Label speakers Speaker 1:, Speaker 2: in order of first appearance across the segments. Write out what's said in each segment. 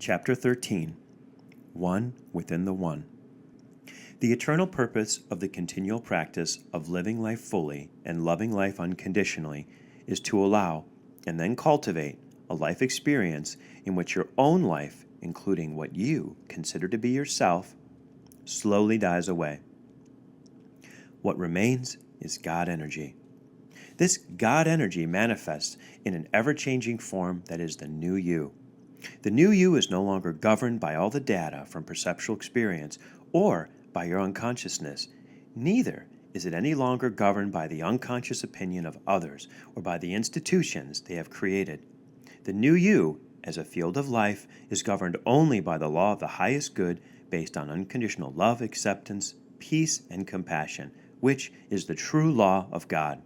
Speaker 1: Chapter 13, One Within the One. The eternal purpose of the continual practice of living life fully and loving life unconditionally is to allow and then cultivate a life experience in which your own life, including what you consider to be yourself, slowly dies away. What remains is God energy. This God energy manifests in an ever-changing form that is the new you. The new you is no longer governed by all the data from perceptual experience or by your unconsciousness. Neither is it any longer governed by the unconscious opinion of others or by the institutions they have created. The new you, as a field of life, is governed only by the law of the highest good based on unconditional love, acceptance, peace, and compassion, which is the true law of God.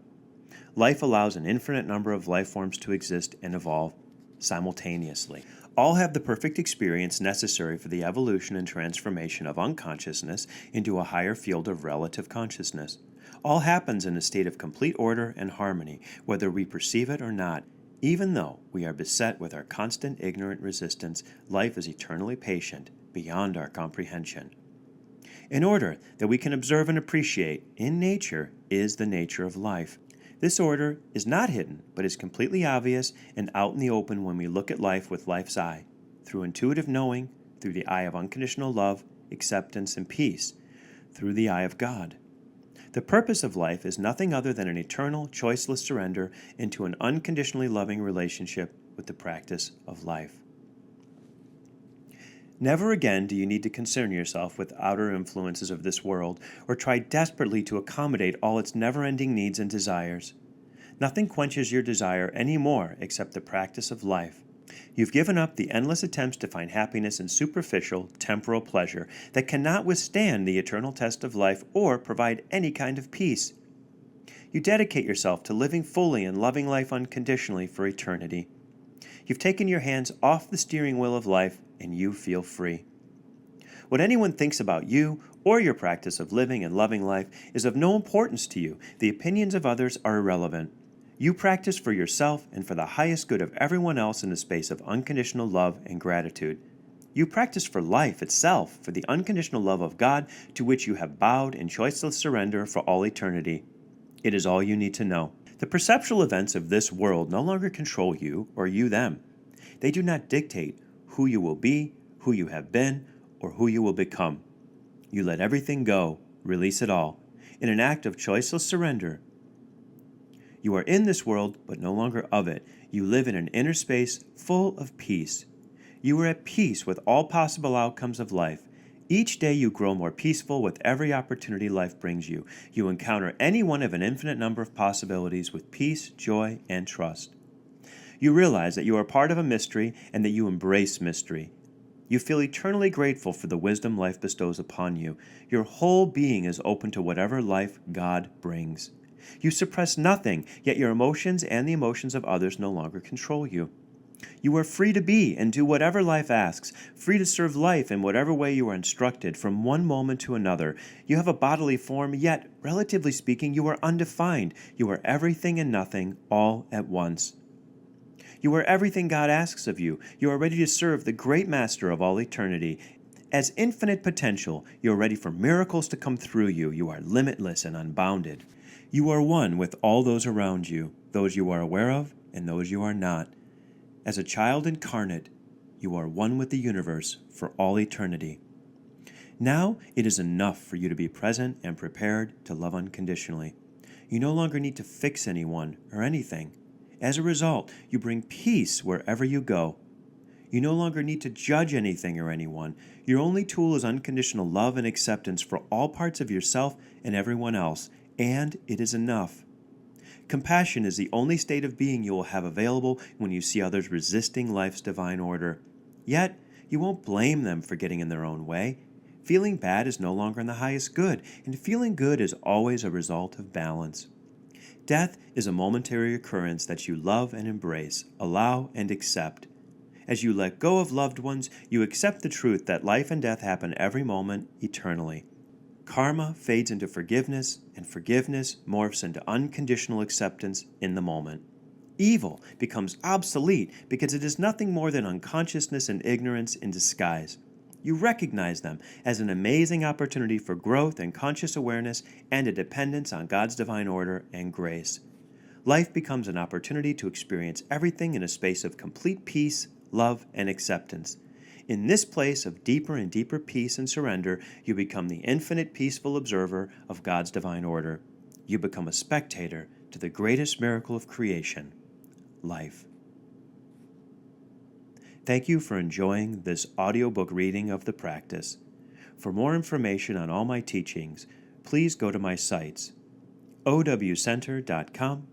Speaker 1: Life allows an infinite number of life forms to exist and evolve simultaneously. All have the perfect experience necessary for the evolution and transformation of unconsciousness into a higher field of relative consciousness. All happens in a state of complete order and harmony, whether we perceive it or not. Even though we are beset with our constant ignorant resistance, life is eternally patient, beyond our comprehension. In order that we can observe and appreciate, in nature is the nature of life. This order is not hidden, but is completely obvious and out in the open when we look at life with life's eye, through intuitive knowing, through the eye of unconditional love, acceptance, and peace, through the eye of God. The purpose of life is nothing other than an eternal, choiceless surrender into an unconditionally loving relationship with the practice of life. Never again do you need to concern yourself with outer influences of this world or try desperately to accommodate all its never-ending needs and desires. Nothing quenches your desire any more except the practice of life. You've given up the endless attempts to find happiness in superficial, temporal pleasure that cannot withstand the eternal test of life or provide any kind of peace. You dedicate yourself to living fully and loving life unconditionally for eternity. You've taken your hands off the steering wheel of life and you feel free. What anyone thinks about you or your practice of living and loving life is of no importance to you. The opinions of others are irrelevant. You practice for yourself and for the highest good of everyone else in the space of unconditional love and gratitude. You practice for life itself, for the unconditional love of God to which you have bowed in choiceless surrender for all eternity. It is all you need to know. The perceptual events of this world no longer control you or you them. They do not dictate who you will be, who you have been, or who you will become. You let everything go, release it all, in an act of choiceless surrender. You are in this world, but no longer of it. You live in an inner space full of peace. You are at peace with all possible outcomes of life. Each day you grow more peaceful with every opportunity life brings you. You encounter any one of an infinite number of possibilities with peace, joy, and trust. You realize that you are part of a mystery and that you embrace mystery. You feel eternally grateful for the wisdom life bestows upon you. Your whole being is open to whatever life God brings. You suppress nothing, yet your emotions and the emotions of others no longer control you. You are free to be and do whatever life asks, free to serve life in whatever way you are instructed from one moment to another. You have a bodily form, yet, relatively speaking, you are undefined. You are everything and nothing all at once. You are everything God asks of you. You are ready to serve the great Master of all eternity. As infinite potential, you are ready for miracles to come through you. You are limitless and unbounded. You are one with all those around you, those you are aware of and those you are not. As a child incarnate, you are one with the universe for all eternity. Now it is enough for you to be present and prepared to love unconditionally. You no longer need to fix anyone or anything. As a result, you bring peace wherever you go. You no longer need to judge anything or anyone. Your only tool is unconditional love and acceptance for all parts of yourself and everyone else, and it is enough. Compassion is the only state of being you will have available when you see others resisting life's divine order. Yet, you won't blame them for getting in their own way. Feeling bad is no longer in the highest good, and feeling good is always a result of balance. Death is a momentary occurrence that you love and embrace, allow and accept. As you let go of loved ones, you accept the truth that life and death happen every moment, eternally. Karma fades into forgiveness, and forgiveness morphs into unconditional acceptance in the moment. Evil becomes obsolete because it is nothing more than unconsciousness and ignorance in disguise. You recognize them as an amazing opportunity for growth and conscious awareness and a dependence on God's divine order and grace. Life becomes an opportunity to experience everything in a space of complete peace, love, and acceptance. In this place of deeper and deeper peace and surrender, you become the infinite peaceful observer of God's divine order. You become a spectator to the greatest miracle of creation, life. Thank you for enjoying this audiobook reading of the practice. For more information on all my teachings, please go to my sites, owcenter.com,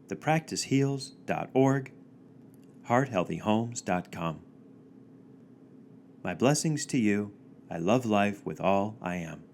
Speaker 1: thepracticeheals.org, hearthealthyhomes.com. My blessings to you. I love life with all I am.